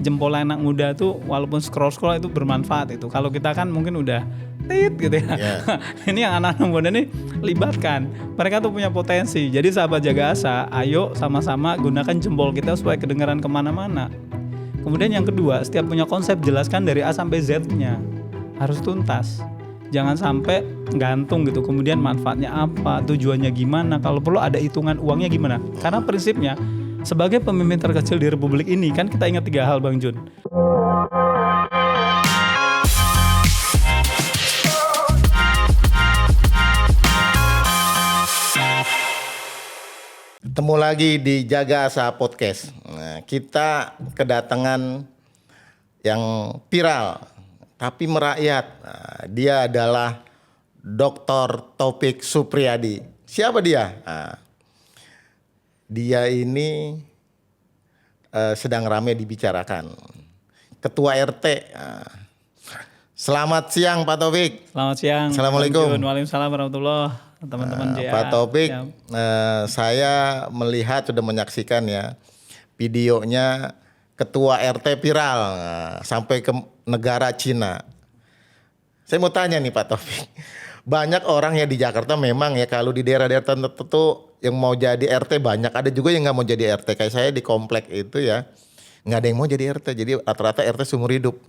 jempol anak muda tuh walaupun scroll itu bermanfaat itu. Kalau kita kan mungkin udah tit gitu ya. Ini yang anak-anak muda nih libatkan. Mereka tuh punya potensi. Jadi sahabat Jaga Asa, ayo sama-sama gunakan jempol kita supaya kedengaran kemana-mana. Kemudian yang kedua, setiap punya konsep jelaskan dari A sampai Z-nya. Harus tuntas. Jangan sampai gantung gitu. Kemudian manfaatnya apa, tujuannya gimana, kalau perlu ada hitungan uangnya gimana. Karena prinsipnya sebagai pemimpin terkecil di Republik ini kan kita ingat 3 hal Bang Jun. Ketemu lagi di Jaga Asa Podcast. Nah, kita kedatangan yang viral tapi merakyat. Nah, dia adalah Dr. Taufik Supriyadi. Siapa dia? Nah, dia ini sedang ramai dibicarakan. Ketua RT. Nah, selamat siang Pak Taufik. Selamat siang. Assalamualaikum. Waalaikumsalam warahmatullahi. Teman-teman Pak Taufik, saya melihat sudah menyaksikan ya videonya ketua RT viral sampai ke negara Cina. Saya mau tanya nih Pak Taufik, banyak orang ya di Jakarta memang ya kalau di daerah-daerah tertentu yang mau jadi RT banyak, ada juga yang nggak mau jadi RT. Kayak saya di komplek itu ya nggak ada yang mau jadi RT, jadi rata-rata RT seumur hidup.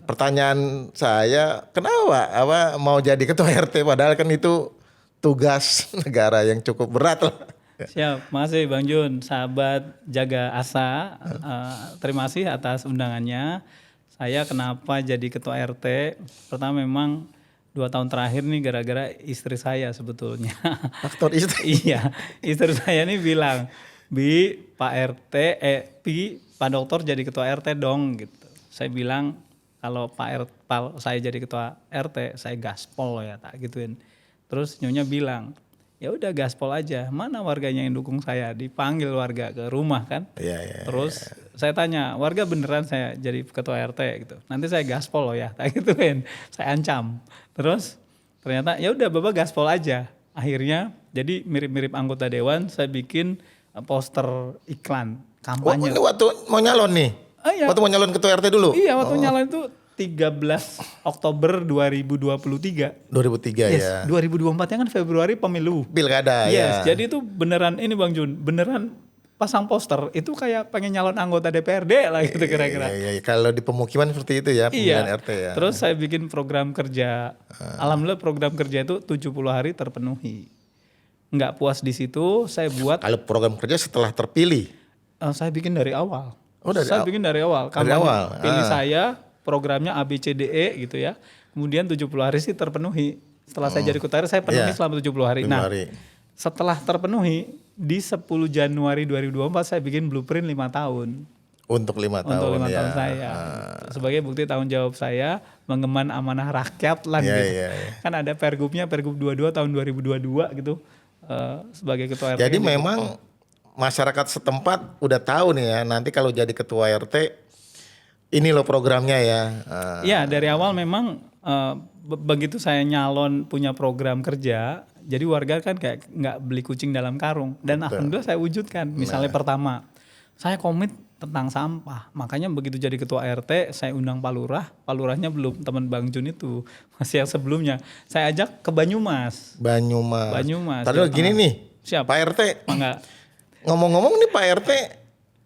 Pertanyaan saya, kenapa mau jadi ketua RT padahal kan itu tugas negara yang cukup berat lah. Siap, makasih Bang Jun, sahabat Jaga Asa. Terima kasih atas undangannya. Saya kenapa jadi ketua RT? Pertama memang 2 tahun terakhir nih gara-gara istri saya sebetulnya. Faktor istri? Iya, istri saya nih bilang, Bi, Pak RT, Pak Dokter jadi ketua RT dong gitu. Saya bilang kalau saya jadi ketua RT, saya gaspol ya tak gituin. Terus nyonya bilang, ya udah gaspol aja. Mana warganya yang dukung saya? Dipanggil warga ke rumah kan. Terus saya tanya, warga beneran saya jadi ketua RT gitu. Nanti saya gaspol loh ya, tak gituin. Saya ancam. Terus ternyata ya udah Bapak gaspol aja. Akhirnya jadi mirip-mirip anggota dewan, saya bikin poster iklan kampanye. Oh, waktu mau nyalon nih? Iya. Waktu mau nyalon ketua RT dulu? Iya, waktu nyalon itu 13 Oktober 2023. 2003 yes, ya. 2024 kan Februari pemilu. Pilkada ya. Jadi itu beneran ini Bang Jun, beneran pasang poster itu kayak pengen nyalon anggota DPRD lah gitu kira-kira. Iya. Kalau di pemukiman seperti itu ya, pemilihan RT ya. Terus saya bikin program kerja. Alhamdulillah program kerja itu 70 hari terpenuhi. Nggak puas di situ, saya buat. Kalau program kerja setelah terpilih? Saya bikin dari awal. Saya bikin dari awal. Pilih saya. Programnya ABCDE gitu ya. Kemudian 70 hari sih terpenuhi. Setelah saya jadi ketua RT saya penuhi selama 70 hari. Nah, setelah terpenuhi di 10 Januari 2024 saya bikin blueprint 5 tahun. Untuk 5 tahun. Untuk 5 tahun saya. Sebagai bukti tanggung jawab saya mengemban amanah rakyat lah gitu. Kan ada Pergubnya, Pergub 22 tahun 2022 gitu. Sebagai ketua RT. Jadi memang masyarakat setempat udah tahu nih ya, nanti kalau jadi ketua RT ini loh programnya ya. Iya, dari awal memang begitu saya nyalon punya program kerja, jadi warga kan kayak nggak beli kucing dalam karung. Dan alhamdulillah saya wujudkan. Misalnya pertama, saya komit tentang sampah. Makanya begitu jadi ketua RT, saya undang Pak Lurah. Pak Lurahnya belum teman Bang Jun itu, masih yang sebelumnya. Saya ajak ke Banyumas. Tadi gini nih, siap. Pak RT. Enggak. Ngomong-ngomong nih Pak RT,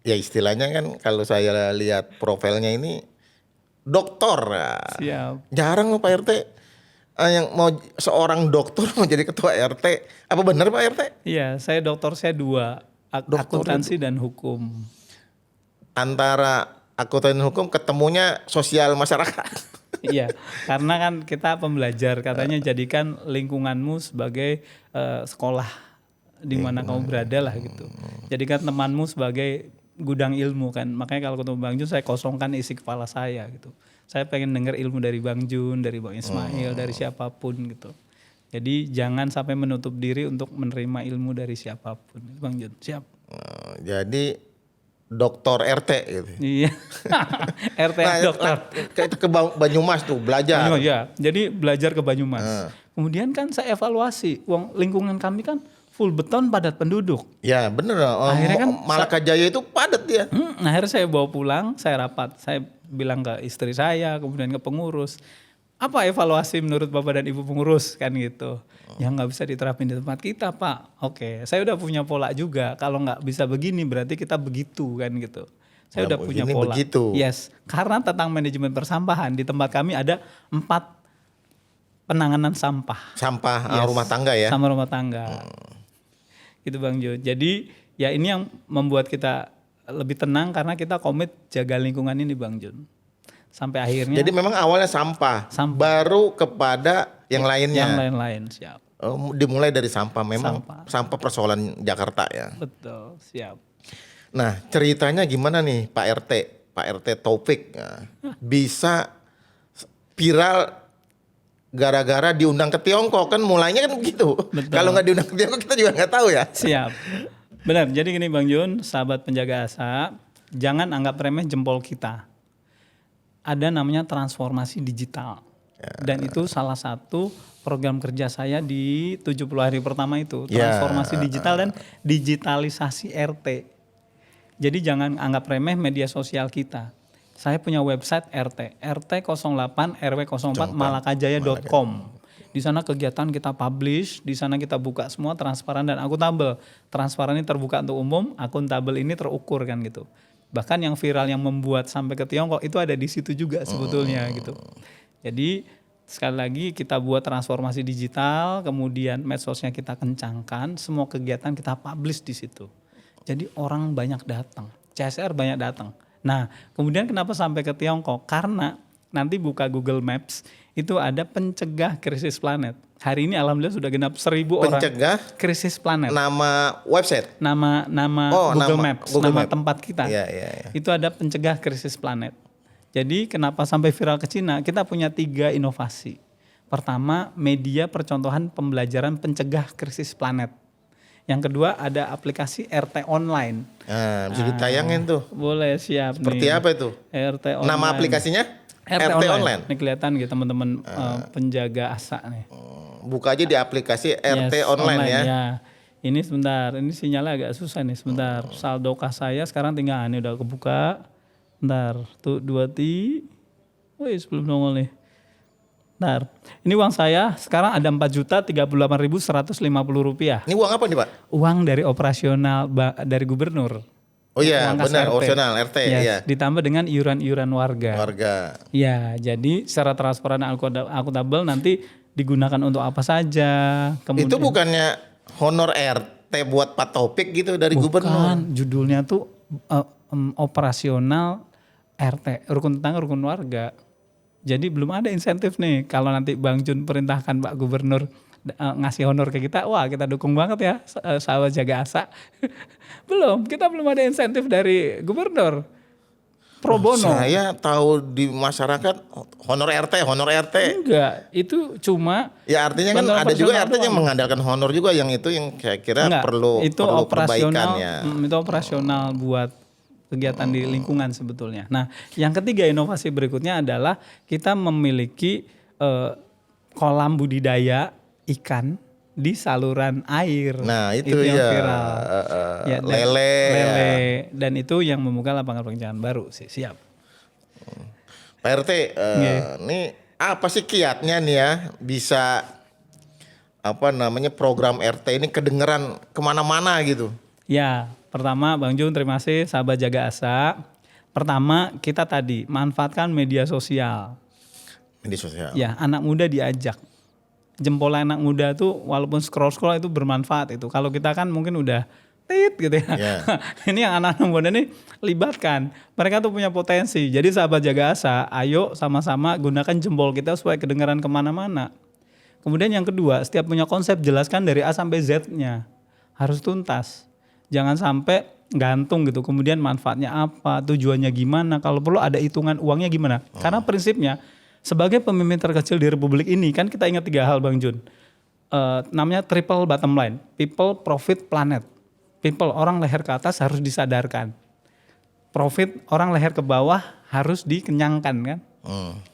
ya istilahnya kan kalau saya lihat profilnya ini doktor. Siap. Jarang loh Pak RT yang mau seorang dokter mau jadi ketua RT. Apa benar Pak RT? Iya, saya doktor saya 2, akuntansi dan hukum. Antara akuntansi dan hukum ketemunya sosial masyarakat. Iya, karena kan kita pembelajar, katanya jadikan lingkunganmu sebagai sekolah di mana kamu berada lah gitu. Jadikan temanmu sebagai gudang ilmu kan. Makanya kalau ketemu Bang Jun saya kosongkan isi kepala saya gitu. Saya pengen dengar ilmu dari Bang Jun, dari Bang Ismail, dari siapapun gitu. Jadi jangan sampai menutup diri untuk menerima ilmu dari siapapun. Bang Jun, siap. Jadi dokter RT gitu. Iya. RT dokter. Kayak ke Banyumas tuh belajar. Ya, jadi belajar ke Banyumas. Kemudian kan saya evaluasi, lingkungan kami kan full beton padat penduduk. Ya bener. Akhirnya kan Malakajaya itu padat dia. Akhirnya saya bawa pulang, saya rapat, saya bilang ke istri saya, kemudian ke pengurus, apa evaluasi menurut Bapak dan Ibu pengurus kan gitu. Yang nggak bisa diterapin di tempat kita Pak. Oke, saya udah punya pola juga. Kalau nggak bisa begini berarti kita begitu kan gitu. Saya udah punya pola. Begitu. Yes, karena tentang manajemen persampahan di tempat kami ada 4 penanganan sampah. Sampah rumah tangga ya. Sama rumah tangga. Gitu Bang Jo. Jadi ya ini yang membuat kita lebih tenang karena kita komit jaga lingkungan ini Bang Jun. Sampai akhirnya. Jadi memang awalnya sampah. Baru kepada yang lainnya. Yang lain-lain siap. Dimulai dari sampah. Memang sampah persoalan Jakarta ya. Betul, siap. Nah ceritanya gimana nih Pak RT? Pak RT Taufik bisa viral gara-gara diundang ke Tiongkok, kan mulainya kan begitu. Kalau nggak diundang ke Tiongkok kita juga nggak tahu ya. Siap. Benar. Jadi gini Bang Jun, sahabat penjaga asa, jangan anggap remeh jempol kita. Ada namanya transformasi digital. Dan itu salah satu program kerja saya di 70 hari pertama itu, transformasi digital dan digitalisasi RT. Jadi jangan anggap remeh media sosial kita. Saya punya website rt08 rw04 malakajaya.com. Di sana kegiatan kita publish, di sana kita buka semua transparan dan akuntabel. Transparan ini terbuka untuk umum, akuntabel ini terukur kan gitu. Bahkan yang viral yang membuat sampai ke Tiongkok itu ada di situ juga sebetulnya gitu. Jadi sekali lagi kita buat transformasi digital, kemudian medsosnya kita kencangkan, semua kegiatan kita publish di situ. Jadi orang banyak datang, CSR banyak datang. Nah, kemudian kenapa sampai ke Tiongkok? Karena nanti buka Google Maps, itu ada pencegah krisis planet. Hari ini alhamdulillah sudah genap 1.000 orang. Pencegah krisis planet. Nama website? Nama Google Maps, nama tempat kita. Ya. Itu ada pencegah krisis planet. Jadi kenapa sampai viral ke Cina? Kita punya 3 inovasi. Pertama, media percontohan pembelajaran pencegah krisis planet. Yang kedua ada aplikasi RT online. Nah, bisa ditayangin tuh. Boleh, siap. Seperti apa itu? RT online. Nama aplikasinya? RT online. Ini kelihatan gitu teman-teman penjaga asa nih. Buka aja di aplikasi RT online ya. Ini sebentar, ini sinyalnya agak susah nih sebentar. Saldo kas saya sekarang tinggal ini udah kebuka. Bentar, tuh 2T. Wih, sebelum nongol nih. Bentar, ini uang saya sekarang ada 4.038.150 rupiah. Ini uang apa nih Pak? Uang dari operasional dari gubernur. Oh iya benar, operasional RT. Ya. Ditambah dengan iuran-iuran warga. Ya, jadi secara transparan dan akuntabel nanti digunakan untuk apa saja. Kemudian, itu bukannya honor RT buat Pak Taufik gitu dari gubernur? Bukan, judulnya tuh operasional RT, rukun tetangga, rukun warga. Jadi belum ada insentif nih. Kalau nanti Bang Jun perintahkan Pak Gubernur ngasih honor ke kita, wah kita dukung banget ya sahabat jaga asa. Kita belum ada insentif dari Gubernur. Pro bono. Saya tahu di masyarakat honor RT. Enggak, itu cuma. Ya artinya kan ada juga RT yang mengandalkan honor juga, yang itu yang saya kira perlu perbaikan ya. Itu operasional buat kegiatan di lingkungan sebetulnya. Nah, yang ketiga inovasi berikutnya adalah kita memiliki kolam budidaya ikan di saluran air. Nah, itu yang ya viral. Lele. Dan itu yang membuka lapangan pekerjaan baru sih. Siap. Pak RT, ini apa sih kiatnya nih ya bisa program RT ini kedengeran kemana-mana gitu? Ya. Pertama Bang Jun, terima kasih sahabat jaga asa. Pertama kita tadi manfaatkan media sosial. Ya, anak muda diajak. Jempol anak muda tuh walaupun scroll itu bermanfaat itu. Kalau kita kan mungkin udah tit gitu ya. Ini yang anak-anak muda nih libatkan. Mereka tuh punya potensi. Jadi sahabat jaga asa, ayo sama-sama gunakan jempol kita supaya kedengaran kemana-mana. Kemudian yang kedua, setiap punya konsep jelaskan dari A sampai Z-nya. Harus tuntas. Jangan sampai gantung gitu. Kemudian manfaatnya apa, tujuannya gimana, kalau perlu ada hitungan uangnya gimana. Karena prinsipnya sebagai pemimpin terkecil di Republik ini kan kita ingat 3 hal Bang Jun. Namanya triple bottom line. People, profit, planet. People, orang leher ke atas harus disadarkan. Profit, orang leher ke bawah harus dikenyangkan kan.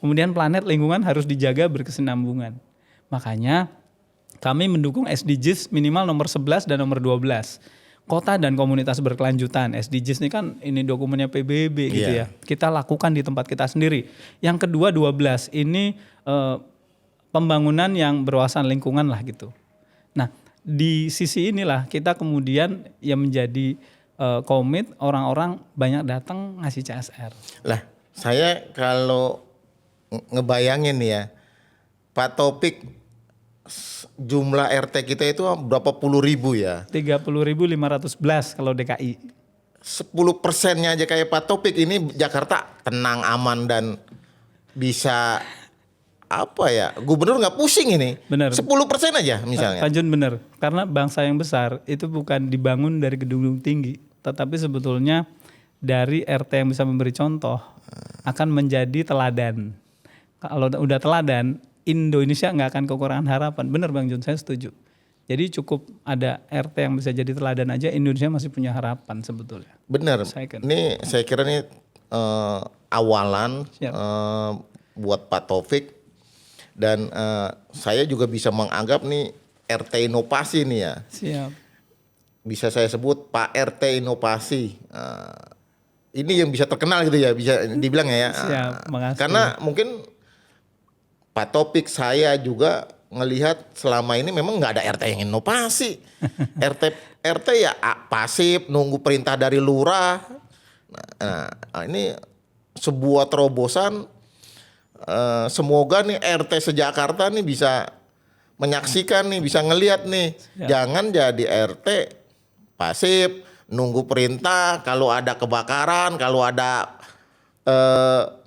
Kemudian planet, lingkungan harus dijaga berkesinambungan. Makanya Kami mendukung SDGs minimal nomor 11 dan nomor 12. Kota dan komunitas berkelanjutan. SDGs ini kan ini dokumennya PBB gitu ya. Kita lakukan di tempat kita sendiri. Yang kedua 12 ini pembangunan yang berwawasan lingkungan lah gitu. Nah, di sisi inilah kita kemudian yang menjadi komit orang-orang banyak datang ngasih CSR. Lah, saya kalau ngebayangin nih ya, Pak Taufik, jumlah RT kita itu berapa puluh ribu ya? 30.511 kalau DKI. 10%-nya aja kayak Pak Taufik, ini Jakarta tenang, aman, dan bisa apa ya? Gubernur nggak pusing ini. Benar. 10% aja misalnya. Pak Jun benar, karena bangsa yang besar itu bukan dibangun dari gedung-gedung tinggi, tetapi sebetulnya dari RT yang bisa memberi contoh akan menjadi teladan. Kalau udah teladan, Indonesia nggak akan kekurangan harapan. Benar Bang Jun, saya setuju. Jadi cukup ada RT yang bisa jadi teladan aja, Indonesia masih punya harapan sebetulnya. Benar. Ini saya kira ini awalan buat Pak Taufik, dan saya juga bisa menganggap nih RT inovasi nih ya. Siap. Bisa saya sebut Pak RT inovasi. Ini yang bisa terkenal gitu ya, bisa dibilang ya. Siap, makasih. Karena mungkin Pak Taufik, saya juga ngelihat selama ini memang nggak ada RT yang inovasi. RT ya pasif, nunggu perintah dari lurah. Nah, ini sebuah terobosan. Semoga nih RT se-Jakarta nih bisa menyaksikan nih, bisa ngelihat nih. Ya. Jangan jadi RT pasif, nunggu perintah, kalau ada kebakaran, kalau ada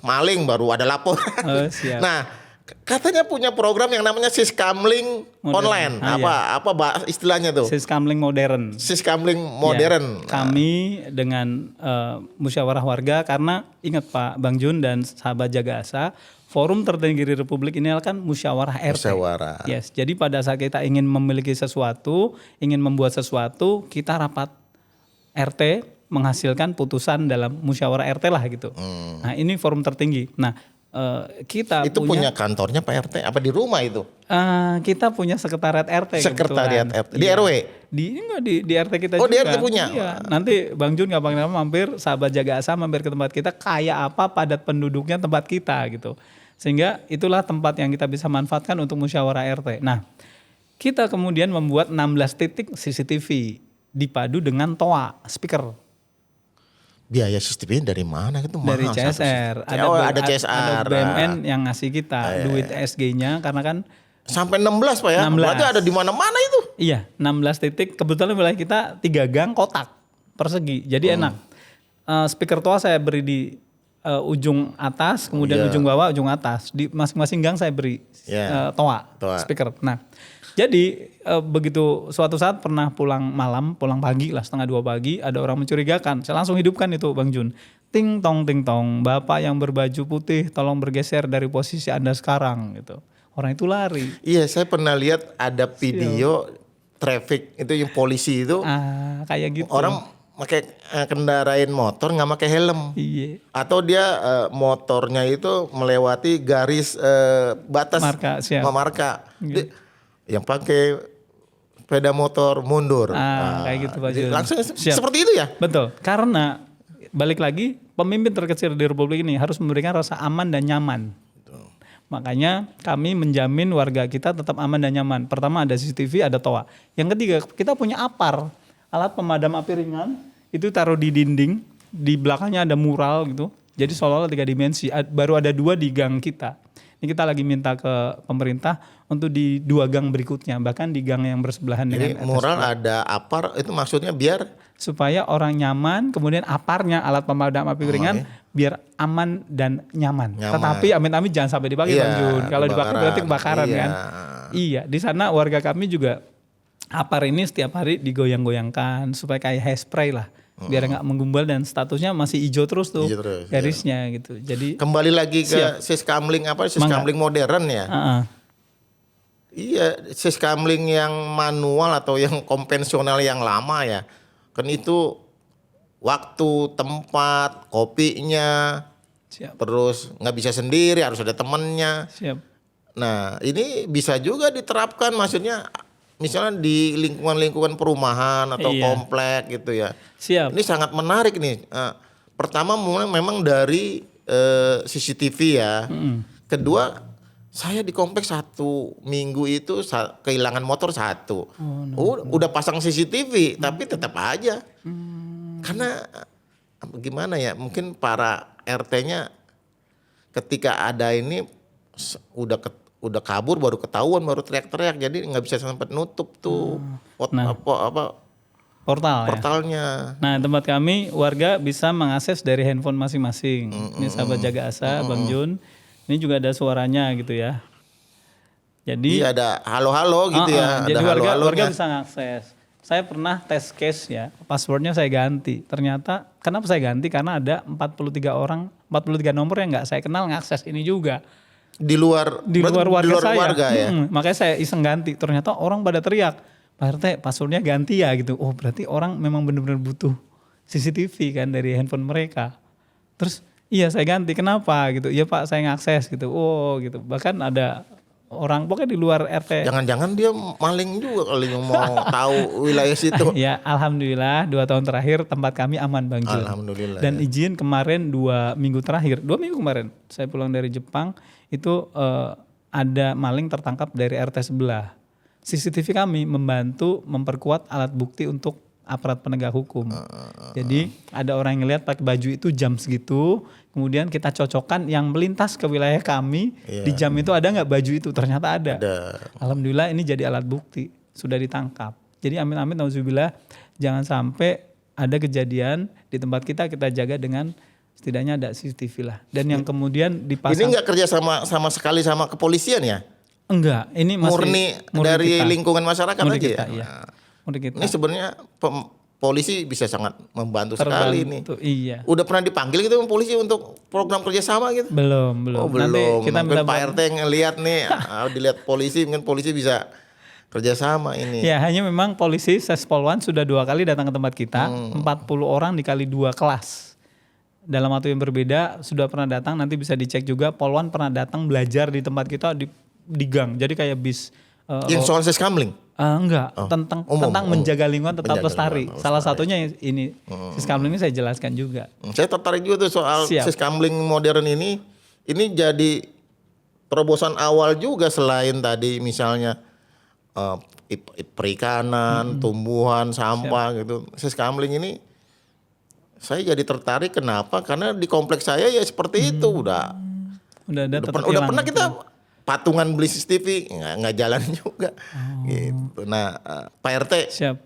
maling baru ada laporan. Siap. Nah, katanya punya program yang namanya Siskamling online. Apa istilahnya tuh? Siskamling modern. Siskamling modern. Ya, kami dengan musyawarah warga, karena ingat Pak Bang Jun dan sahabat Jaga Asa, forum tertinggi di Republik ini kan musyawarah RT. Musyawarah. Yes. Jadi pada saat kita ingin memiliki sesuatu, ingin membuat sesuatu, kita rapat RT menghasilkan putusan dalam musyawarah RT lah gitu. Nah, ini forum tertinggi. Nah, kita itu punya kantornya Pak RT apa di rumah itu? Kita punya sekretariat RT. Sekretariat kebetulan. RT di RW. Di RT kita juga. Oh, juga. di RT punya. Iya. Nanti Bang Jun kapan-kapan mampir, sahabat Jaga Asa mampir ke tempat kita, kayak apa padat penduduknya tempat kita gitu. Sehingga itulah tempat yang kita bisa manfaatkan untuk musyawarah RT. Nah, kita kemudian membuat 16 titik CCTV dipadu dengan TOA, speaker. Biaya sistemnya dari mana itu? Dari CSR. Ada CSR. Ada BUMN yang ngasih kita duit SG-nya, karena kan sampai 16 Pak ya. 16. Berarti ada di mana-mana itu. Iya, 16 titik. Kebetulan wilayah kita 3 gang kotak persegi. Jadi enak. Speaker TOA saya beri di ujung atas, kemudian ujung bawah, ujung atas. Di masing-masing gang saya beri TOA, speaker. Nah, jadi begitu suatu saat pernah pulang malam, pulang pagi lah, 1:30 pagi, ada orang mencurigakan. Saya langsung hidupkan itu Bang Jun. Ting tong, Bapak yang berbaju putih tolong bergeser dari posisi Anda sekarang gitu. Orang itu lari. Iya, saya pernah lihat ada video traffic itu yang polisi itu. Kayak gitu. Orang pakai kendarain motor nggak pakai helm. Iya. Atau dia motornya itu melewati garis batas marka. Iya. Yang pakai sepeda motor mundur. Kayak gitu Pak Jun. Langsung seperti itu ya? Betul. Karena balik lagi, pemimpin terkecil di Republik ini harus memberikan rasa aman dan nyaman. Betul. Makanya kami menjamin warga kita tetap aman dan nyaman. Pertama ada CCTV, ada TOA. Yang ketiga, kita punya APAR, alat pemadam api ringan, itu taruh di dinding, di belakangnya ada mural gitu. Jadi seolah-olah 3 dimensi. Baru ada 2 di gang kita. Ini kita lagi minta ke pemerintah untuk di 2 gang berikutnya, bahkan di gang yang bersebelahan dengan mural ada APAR, itu maksudnya biar supaya orang nyaman, kemudian APAR-nya, alat pemadam api ringan, biar aman dan nyaman. Tetapi amit-amit jangan sampai dipakai Bang Jun. Kalau dipakai berarti kebakaran kan. Iya, di sana warga kami juga APAR ini setiap hari digoyang-goyangkan supaya kayak hairspray lah. Biar nggak menggumbal dan statusnya masih hijau terus tuh garisnya gitu. Jadi kembali lagi ke Siskamling Siskamling modern ya. Iya, Siskamling yang manual atau yang konvensional yang lama ya. Kan itu waktu, tempat, kopinya, terus nggak bisa sendiri, harus ada temennya. Siap. Nah, ini bisa juga diterapkan, maksudnya misalnya di lingkungan-lingkungan perumahan atau Iya. komplek gitu ya. Siap. Ini sangat menarik nih. Pertama memang dari CCTV ya. Kedua, saya di kompleks 1 minggu itu kehilangan motor 1. Udah pasang CCTV, tapi tetap aja. Karena gimana ya? Mungkin para RT-nya ketika ada ini udah kabur baru ketahuan, baru teriak-teriak, jadi nggak bisa sempat nutup tuh Portal ya. portalnya. Nah, tempat kami warga bisa mengakses dari handphone masing-masing. Ini sahabat Jaga Asa, Bang Jun. Ini juga ada suaranya gitu ya. Jadi Iya, ada halo-halo gitu ya. jadi Ada warga halo-halonya. bisa mengakses. Saya pernah test case ya, passwordnya saya ganti. Ternyata kenapa saya ganti? Karena ada 43 nomor yang nggak saya kenal ngakses ini juga. Di luar Warga saya. warga ya. Makanya saya iseng ganti. Ternyata orang pada teriak, Pak RT passwordnya ganti ya gitu. Oh berarti orang memang benar-benar butuh CCTV kan dari handphone mereka. Terus iya saya ganti, kenapa gitu. Iya Pak saya ngakses gitu. Oh gitu. Bahkan ada orang pokoknya di luar RT. Jangan-jangan dia maling juga kali yang mau tahu wilayah situ. Ya alhamdulillah 2 tahun terakhir tempat kami aman Bang Jun. Alhamdulillah. Dan izin kemarin 2 minggu terakhir, 2 minggu kemarin saya pulang dari Jepang itu ada maling tertangkap dari RT sebelah. CCTV kami membantu memperkuat alat bukti untuk aparat penegak hukum. Jadi ada orang yang lihat pakai baju itu jam segitu, kemudian kita cocokkan yang melintas ke wilayah kami di jam itu ada nggak baju itu, ternyata ada. Alhamdulillah ini jadi alat bukti, sudah ditangkap. Jadi amin-amin nauzubillah jangan sampai ada kejadian di tempat kita jaga dengan setidaknya ada CCTV lah. Dan yang kemudian dipasang. Ini nggak kerja sama sekali sama kepolisian ya? Enggak, ini masih murni dari kita. lingkungan masyarakat Murni aja kita, ya. iya. Murni kita. Ini sebenarnya polisi bisa sangat membantu sekali ini. Iya. Udah pernah dipanggil gitu polisi untuk program kerjasama gitu? Belum. Oh belum. Nanti kita mungkin Pak RT ngelihat nih, dilihat polisi, mungkin polisi bisa kerjasama ini. Ya hanya memang polisi Sespolwan sudah 2 kali datang ke tempat kita, 40 orang dikali 2 kelas. Dalam waktu yang berbeda sudah pernah datang, nanti bisa dicek juga. Polwan pernah datang belajar di tempat kita di gang, jadi kayak bis. Yang soal seskamling? Enggak, tentang menjaga lingkungan tetap lestari. Salah satunya ini, seskamling ini saya jelaskan juga. Saya tertarik juga tuh soal seskamling modern ini. Ini jadi terobosan awal juga selain tadi misalnya perikanan, tumbuhan, sampah gitu. Seskamling ini saya jadi tertarik, kenapa? Karena di kompleks saya ya seperti itu udah pernah kita patungan beli CCTV nggak jalan juga gitu. Nah Pak RT Siap.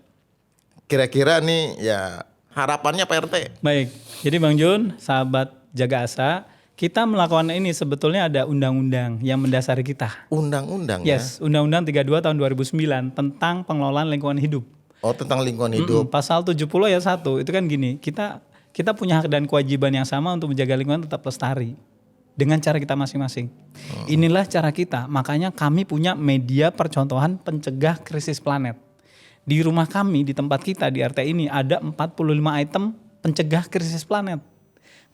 kira-kira nih ya harapannya Pak RT. Baik, jadi Bang Jun, sahabat Jaga Asa, kita melakukan ini sebetulnya ada undang-undang yang mendasari kita. Undang-undang Yes, Undang-Undang 32 tahun 2009 tentang pengelolaan lingkungan hidup. Oh tentang lingkungan hidup. Pasal 70 ayat 1 itu kan gini, kita punya hak dan kewajiban yang sama untuk menjaga lingkungan tetap lestari. Dengan cara kita masing-masing. Inilah cara kita, makanya kami punya media percontohan pencegah krisis planet. Di rumah kami, di tempat kita, di RT ini ada 45 item pencegah krisis planet.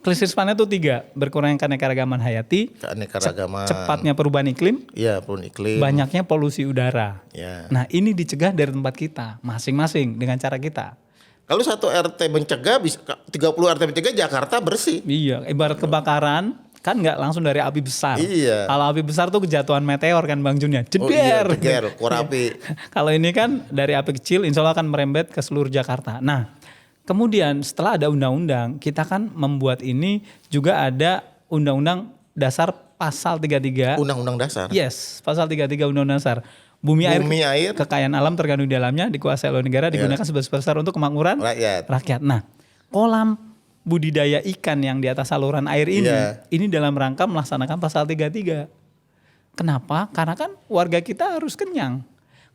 Krisis planet itu 3, berkurangnya keanekaragaman hayati, cepatnya perubahan iklim, perubahan iklim, banyaknya polusi udara. Ya. Nah ini dicegah dari tempat kita, masing-masing dengan cara kita. Kalau satu RT mencegah, 30 RT mencegah Jakarta bersih. Iya, ibarat kebakaran, kan nggak langsung dari api besar. Iya. Kalau api besar tuh kejatuhan meteor kan Bang Jun ya. Jeder. Korapi. Kalau ini kan dari api kecil insya Allah akan merembet ke seluruh Jakarta. Nah kemudian setelah ada undang-undang kita kan membuat ini juga ada undang-undang dasar pasal 33. Undang-undang dasar? Yes, pasal 33 undang-undang dasar. Bumi air, kekayaan alam terkandung di dalamnya dikuasai oleh negara digunakan sebesar-besar untuk kemakmuran rakyat. Nah kolam budidaya ikan yang di atas saluran air ini dalam rangka melaksanakan pasal 33. Kenapa? Karena kan warga kita harus kenyang.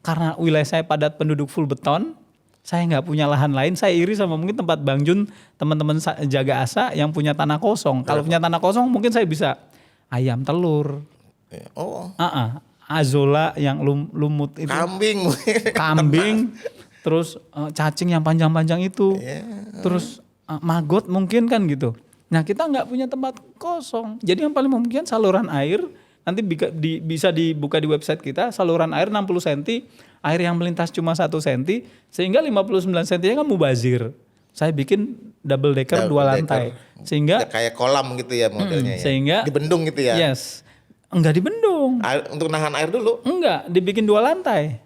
Karena wilayah saya padat penduduk full beton, saya nggak punya lahan lain, saya iri sama mungkin tempat Bang Jun, teman-teman Jaga Asa yang punya tanah kosong. Kalau punya tanah kosong mungkin saya bisa ayam telur. Azola yang lumut itu. Kambing. Terus cacing yang panjang-panjang itu. Terus maggot mungkin kan gitu. Nah kita nggak punya tempat kosong. Jadi yang paling mungkin saluran air Nanti bisa dibuka di website kita, saluran air 60 cm, air yang melintas cuma 1 cm, sehingga 59 cm kan mubazir. Saya bikin double decker 2 lantai. Sehingga ya, kayak kolam gitu ya modelnya ya. sehingga Dibendung gitu ya. Yes. Enggak dibendung. Untuk nahan air dulu. Enggak, dibikin 2 lantai.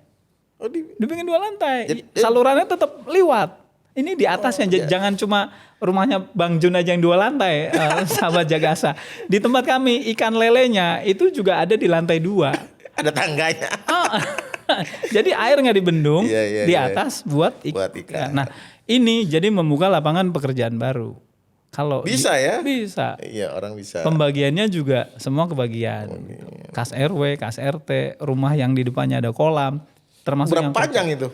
Oh, Dibikin 2 lantai. Salurannya tetap liwat. Ini di atasnya, jangan cuma rumahnya Bang Jun aja yang 2 lantai, sahabat Jagasa. Di tempat kami ikan lelenya itu juga ada di lantai 2. Ada tangganya. Jadi air nggak dibendung, Iya, di iya. atas buat Buat ikan. Nah ini jadi membuka lapangan pekerjaan baru. Kalau Bisa ya? Bisa. Iya, orang bisa. Pembagiannya juga semua kebagian. Kas RW, kas RT, rumah yang di depannya ada kolam, termasuk Berapa yang panjang itu?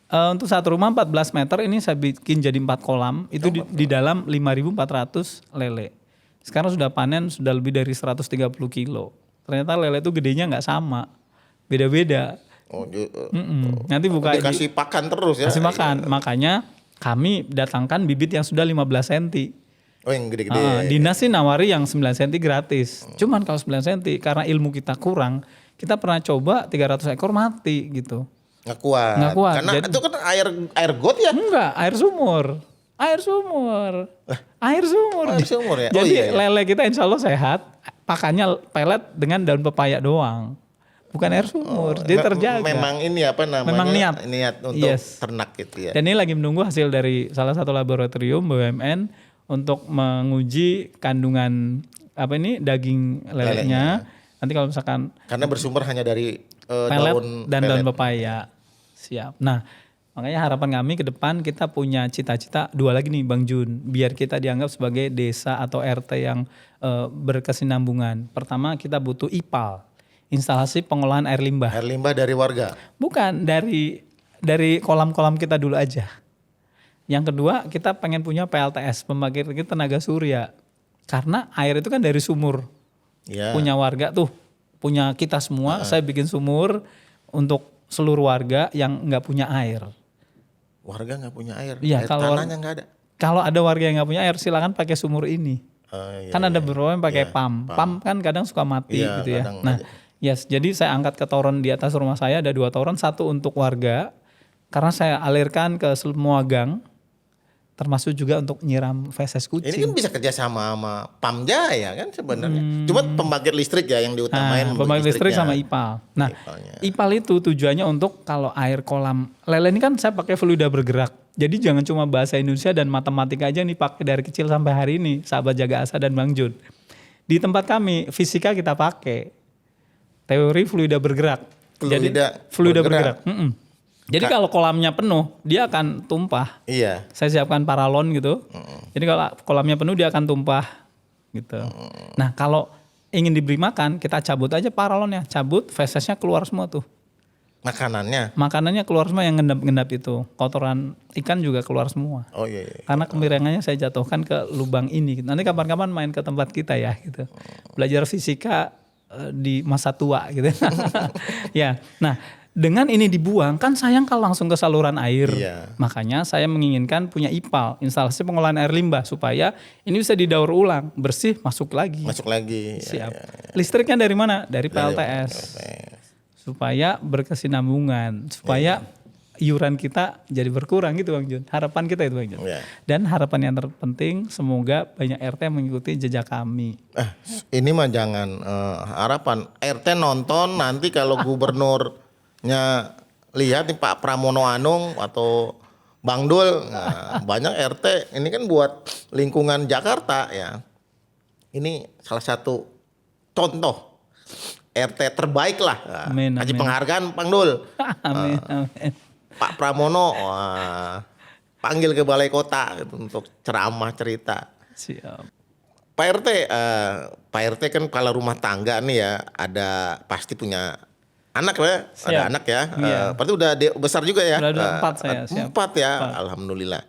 untuk satu rumah 14 meter ini saya bikin jadi 4 kolam. Itu di dalam 5.400 lele. Sekarang sudah panen sudah lebih dari 130 kilo. Ternyata lele itu gedenya nggak sama, beda-beda. Nanti buka Dikasih pakan terus ya. kasih makan. Makanya kami datangkan bibit yang sudah 15 cm. Oh, yang gede-gede. Dinas sih nawari yang 9 cm gratis. Cuman kalau 9 cm karena ilmu kita kurang, kita pernah coba 300 ekor mati gitu. Nggak kuat. Nggak kuat. Karena Jadi- itu kan air got ya. Enggak, air sumur. Air sumur. Air sumur. Air sumur ya? Oh, Jadi iya, iya. lele kita insya Allah sehat. Pakannya pelet dengan daun pepaya doang. Bukan air sumur. Jadi terjaga. Memang ini apa namanya? Memang niat. untuk Yes. ternak gitu ya. Dan ini lagi menunggu hasil dari salah satu laboratorium BUMN untuk menguji kandungan daging lelenya. Nanti kalau misalkan Karena bersumber hanya dari pelet daun dan pelet. daun pepaya. Siap. Nah, makanya harapan kami ke depan kita punya cita-cita 2 lagi nih Bang Jun. Biar kita dianggap sebagai desa atau RT yang berkesinambungan. Pertama kita butuh IPAL. Instalasi pengolahan air limbah. Air limbah dari warga. Bukan dari kolam-kolam kita dulu aja. Yang kedua kita pengen punya PLTS, pembangkit tenaga surya. Karena air itu kan dari sumur. Ya. Punya warga tuh, punya kita semua. Saya bikin sumur untuk seluruh warga yang nggak punya air. Warga nggak punya air. Iya, Air kalau- tanahnya nggak ada. Kalau ada warga yang nggak punya air, silakan pakai sumur ini. Iya, Kan ada beberapa yang pakai pam. Pam kan kadang suka mati Iya, gitu ya. kadang Nah, aja. jadi saya angkat ke toren di atas rumah saya ada 2 toren, 1 untuk warga karena saya alirkan ke semua gang, termasuk juga untuk nyiram feses kucing. Ini kan bisa kerja sama Pamjaya kan sebenarnya. Cuma pembangkit listrik ya yang diutamain. Pembangkit listrik sama listriknya. IPAL. Nah, IPAL-nya. IPAL itu tujuannya untuk kalau air kolam lele ini kan saya pakai fluida bergerak. Jadi jangan cuma bahasa Indonesia dan matematika aja nih pakai dari kecil sampai hari ini, sahabat Jagasa dan Bang Jun. Di tempat kami fisika kita pakai teori fluida bergerak. Fluida bergerak. Jadi kalau kolamnya penuh, dia akan tumpah. Iya. Saya siapkan paralon gitu. Jadi kalau kolamnya penuh dia akan tumpah gitu. Nah, kalau ingin diberi makan, kita cabut aja paralonnya, cabut fesesnya keluar semua tuh. Makanannya. Makanannya keluar semua yang ngendap-ngendap itu. Kotoran ikan juga keluar semua. Oh iya. Iya. Karena kemiringannya saya jatuhkan ke lubang ini. Nanti kapan-kapan main ke tempat kita ya gitu. Belajar fisika di masa tua gitu. Ya. Nah, dengan ini dibuang kan sayang kalau langsung ke saluran air. Iya. Makanya saya menginginkan punya IPAL, instalasi pengolahan air limbah supaya ini bisa didaur ulang, bersih masuk lagi. Masuk lagi. Siap. Ya, ya. Listriknya dari mana? Dari PLTS. Supaya berkesinambungan, supaya iuran kita jadi berkurang gitu Bang Jun. Harapan kita itu Bang Jun. Ya. Dan harapan yang terpenting semoga banyak RT yang mengikuti jejak kami. Ini mah jangan harapan RT nonton nanti kalau gubernurnya lihat nih Pak Pramono Anung atau Bang Dul, nah, banyak RT ini kan buat lingkungan Jakarta ya. Ini salah satu contoh RT terbaik lah. Nah, Amin, kasih amin. penghargaan Bang Dul. Amin, amin. Pak Pramono wah, panggil ke balai kota gitu, untuk ceramah cerita. Siap. Pak RT kan kalau rumah tangga nih ya ada pasti punya anak ya, Siap. ada anak ya. Iya. Berarti udah besar juga ya. Udah 4 saya, siap. 4 ya, alhamdulillah.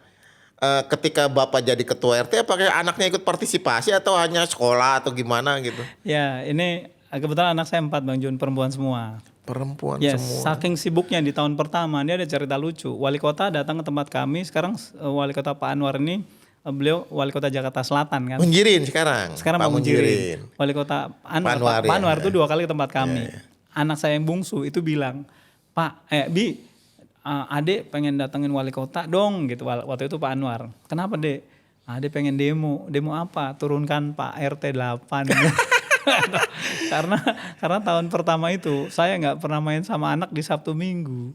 Ketika Bapak jadi ketua RT apakah anaknya ikut partisipasi atau hanya sekolah atau gimana gitu? Ya ini kebetulan anak saya 4 Bang Jun, perempuan semua. Perempuan Yes, semua. saking sibuknya di tahun pertama, ini ada cerita lucu. Wali kota datang ke tempat kami, sekarang wali kota Pak Anwar ini beliau wali kota Jakarta Selatan kan. Munjirin sekarang. Sekarang Pak Pak Munjirin. Wali kota Panwar, Pak Anwar ya. tuh 2 kali ke tempat kami. Anak saya yang bungsu itu bilang, Bi, adek pengen datengin wali kota dong gitu. Waktu itu Pak Anwar. Kenapa dek? Adek pengen demo apa? Turunkan Pak RT 8. karena tahun pertama itu saya nggak pernah main sama anak di Sabtu Minggu.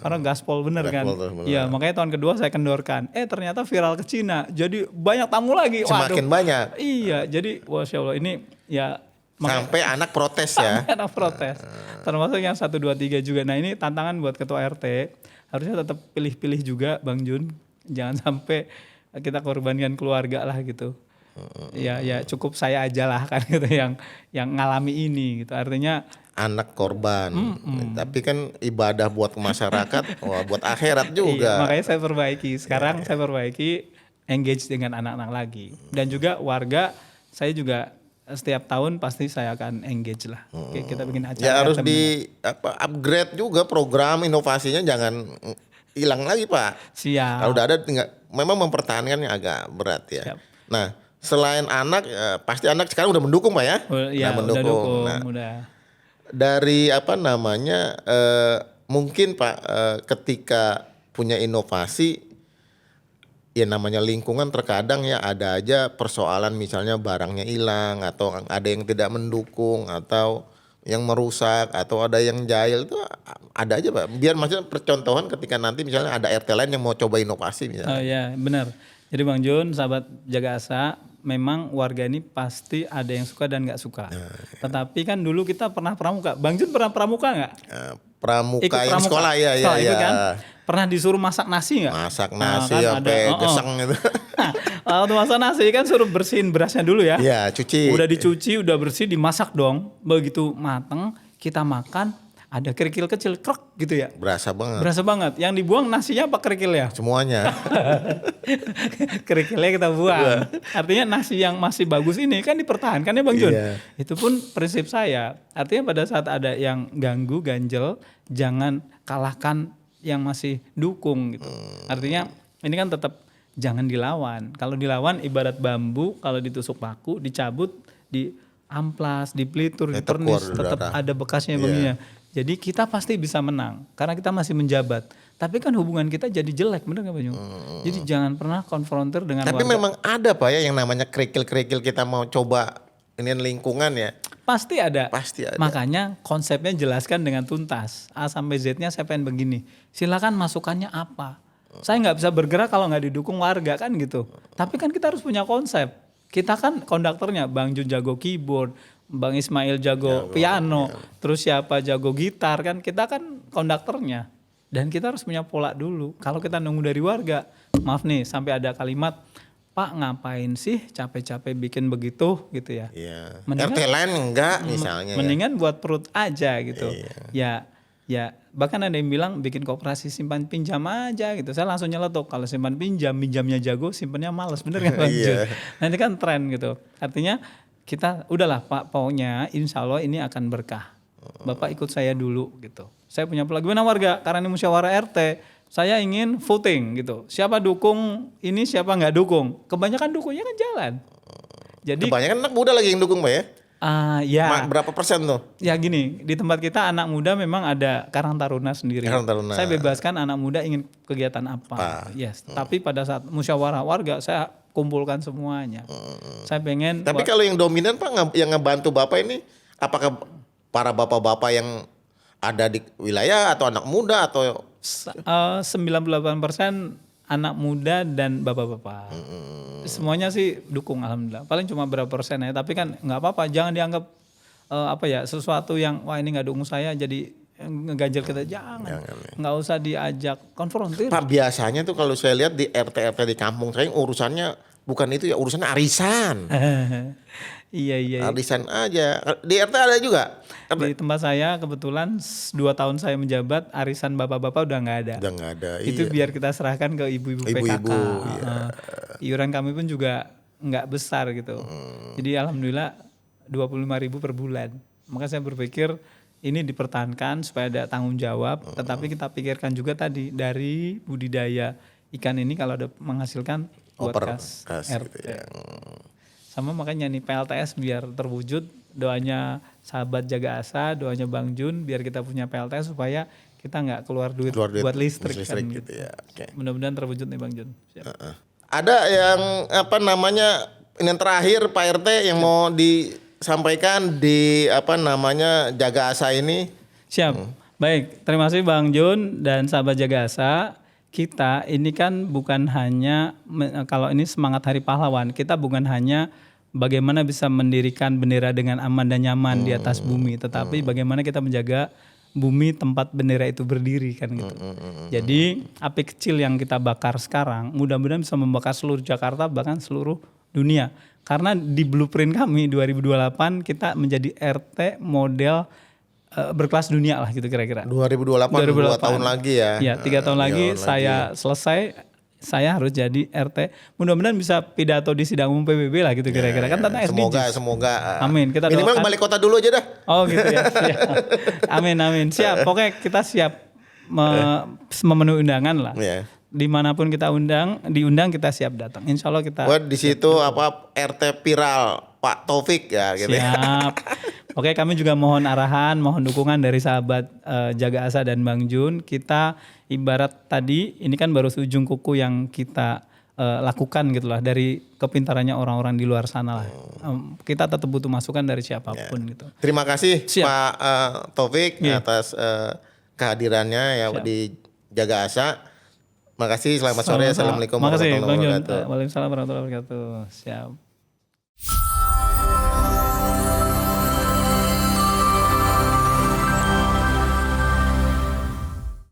Karena gaspol bener kan. Iya, makanya tahun kedua saya kendorkan. Ternyata viral ke Cina. Jadi banyak tamu lagi. Semakin banyak. Iya, jadi Masya Allah ini ya. Sampai anak protes ya. Anak protes. Termasuk yang 1, 2, 3 juga. Nah ini tantangan buat ketua RT. Harusnya tetap pilih-pilih juga Bang Jun. Jangan sampai kita korbankan keluarga lah gitu. Ya cukup saya aja lah kan gitu yang ngalami ini gitu. Artinya anak korban. Tapi kan ibadah buat masyarakat, buat akhirat juga. Iya, makanya saya perbaiki. Sekarang saya perbaiki engage dengan anak-anak lagi. Dan juga warga saya juga setiap tahun pasti saya akan engage lah. Kita bikin acara. Ya harus upgrade juga program inovasinya, jangan hilang lagi Pak. Siap. Kalau udah ada memang mempertahankannya agak berat ya. Siap. Nah selain anak pasti anak sekarang udah mendukung Pak ya? Iya, udah dukung. Nah, udah. Dari mungkin Pak ketika punya inovasi ya namanya lingkungan terkadang ya ada aja persoalan, misalnya barangnya hilang atau ada yang tidak mendukung atau yang merusak atau ada yang jahil, itu ada aja Pak. Biar maksudnya percontohan ketika nanti misalnya ada RT lain yang mau coba inovasi misalnya. Oh iya benar. Jadi Bang Jun, sahabat Jaga Asa, memang warga ini pasti ada yang suka dan nggak suka. Tetapi kan dulu kita pernah pramuka. Bang Jun pernah pramuka nggak? Pramuka yang sekolah ya. Kan? Pernah disuruh masak nasi nggak? Masak nasi sampai geseng gitu. Waktu masak nasi kan suruh bersihin berasnya dulu ya. Iya, cuci. Udah dicuci, udah bersih, dimasak dong. Begitu mateng, kita makan, ada kerikil kecil, krek gitu ya. Berasa banget. Berasa banget. Yang dibuang nasinya apa kerikilnya? Semuanya. Kerikilnya kita buang. Artinya nasi yang masih bagus ini kan dipertahankan ya Bang Jun. Iya. Itu pun prinsip saya. Artinya pada saat ada yang ganggu, ganjel, jangan kalahkan yang masih dukung gitu. Artinya ini kan tetap jangan dilawan. Kalau dilawan ibarat bambu, kalau ditusuk paku, dicabut, diamplas, dipelitur, dipernis, tetap ada bekasnya begini. Jadi kita pasti bisa menang karena kita masih menjabat. Tapi kan hubungan kita jadi jelek, bener gak Pak Jung? Jadi jangan pernah konfrontir dengan Tapi warga. memang ada Pak ya yang namanya kerikil-kerikil kita mau coba ini lingkungan ya. Pasti ada. Pasti ada. Makanya konsepnya jelaskan dengan tuntas. A sampai Z-nya saya pengen begini. Silakan masukannya apa. Saya nggak bisa bergerak kalau nggak didukung warga kan gitu. Tapi kan kita harus punya konsep. Kita kan konduktornya, Bang Jun jago keyboard, Bang Ismail jago piano, terus siapa jago gitar kan. Kita kan konduktornya. Dan kita harus punya pola dulu. Kalau kita nunggu dari warga, maaf nih sampai ada kalimat, Pak ngapain sih capek-capek bikin begitu gitu ya. Iya. Mendingan- RT lain enggak misalnya. Mendingan buat perut aja gitu. Iya. Ya bahkan ada yang bilang bikin koperasi simpan pinjam aja gitu. Saya langsung nyeletuk kalau simpan pinjamnya jago, simpannya males, bener kan Bang Jun? Nanti kan tren gitu. Artinya kita udahlah Pak, pokoknya insya Allah ini akan berkah. Bapak ikut saya dulu gitu. Saya punya peluang, gimana warga? Karena ini musyawarah RT, saya ingin voting gitu. Siapa dukung ini, siapa nggak dukung. Kebanyakan dukungnya kan jalan. Jadi Kebanyakan anak muda lagi yang dukung Pak ya. ya. Berapa persen tuh? Ya gini, di tempat kita anak muda memang ada Karang Taruna sendiri. Karang Taruna. Saya bebaskan anak muda ingin kegiatan apa. Yes. Tapi pada saat musyawarah warga saya kumpulkan semuanya. Saya pengen. Tapi kalau yang dominan Pak yang ngebantu Bapak ini apakah para bapak-bapak yang ada di wilayah atau anak muda atau 98% anak muda dan bapak-bapak. Semuanya sih dukung alhamdulillah. Paling cuma berapa persen ya, tapi kan nggak apa-apa. Jangan dianggap sesuatu yang wah ini nggak dukung saya jadi ngeganjel kita, jangan. Nggak usah diajak konfrontir. Pak, biasanya tuh kalau saya lihat di RT-RT di kampung saya urusannya bukan itu ya, urusannya arisan. Iya. Arisan aja. Di RT ada juga? Di tempat saya kebetulan 2 tahun saya menjabat, arisan bapak-bapak udah nggak ada. Udah nggak ada. Itu biar kita serahkan ke ibu-ibu PKK. Iuran kami pun juga nggak besar gitu. Jadi alhamdulillah 25.000 per bulan. Maka saya berpikir ini dipertahankan supaya ada tanggung jawab. Tetapi kita pikirkan juga tadi dari budidaya ikan ini kalau ada menghasilkan buat kas RT. gitu ya. Sama makanya nih PLTS biar terwujud, doanya sahabat Jaga Asa, doanya Bang Jun biar kita punya PLTS supaya kita nggak keluar duit buat listrik kan gitu gitu. ya. Oke. Mudah-mudahan terwujud nih Bang Jun. Siap. Ada yang apa namanya ini yang terakhir Pak RT yang mau disampaikan di apa namanya Jaga Asa ini? Siap. Baik, terima kasih Bang Jun dan sahabat Jaga Asa. Kita ini kan bukan hanya kalau ini semangat Hari Pahlawan, kita bukan hanya bagaimana bisa mendirikan bendera dengan aman dan nyaman di atas bumi, tetapi bagaimana kita menjaga bumi tempat bendera itu berdiri kan gitu. Jadi api kecil yang kita bakar sekarang mudah-mudahan bisa membakar seluruh Jakarta bahkan seluruh dunia. Karena di blueprint kami 2028 kita menjadi RT model berkelas dunia lah gitu kira-kira. 2028 2 tahun lagi ya. Iya, 3 tahun lagi saya selesai, saya harus jadi RT. Mudah-mudahan bisa pidato di sidang umum PBB lah gitu kira-kira. Kan tentang SDGs. Semoga. Amin. Kita minimal doakan. balik kota dulu aja dah. Oh gitu ya. Siap. Amin. Siap. Pokoknya kita siap memenuhi undangan lah. Iya. Dimanapun kita diundang kita siap datang. Insya Allah kita. Buat di situ apa RT viral Pak Taufik ya gitu. Siap. Oke, kami juga mohon arahan, mohon dukungan dari sahabat Jaga Asa dan Bang Jun. Kita ibarat tadi ini kan baru ujung kuku yang kita lakukan gitulah dari kepintarannya orang-orang di luar sana lah. Kita tetap butuh masukan dari siapapun gitu. Terima kasih Siap. Pak Taufik atas kehadirannya ya di Jaga Asa. Makasih, selamat sore. Assalamualaikum Makasih, warahmatullahi Bang Jun. wabarakatuh. Waalaikumsalam warahmatullahi wabarakatuh. Siap.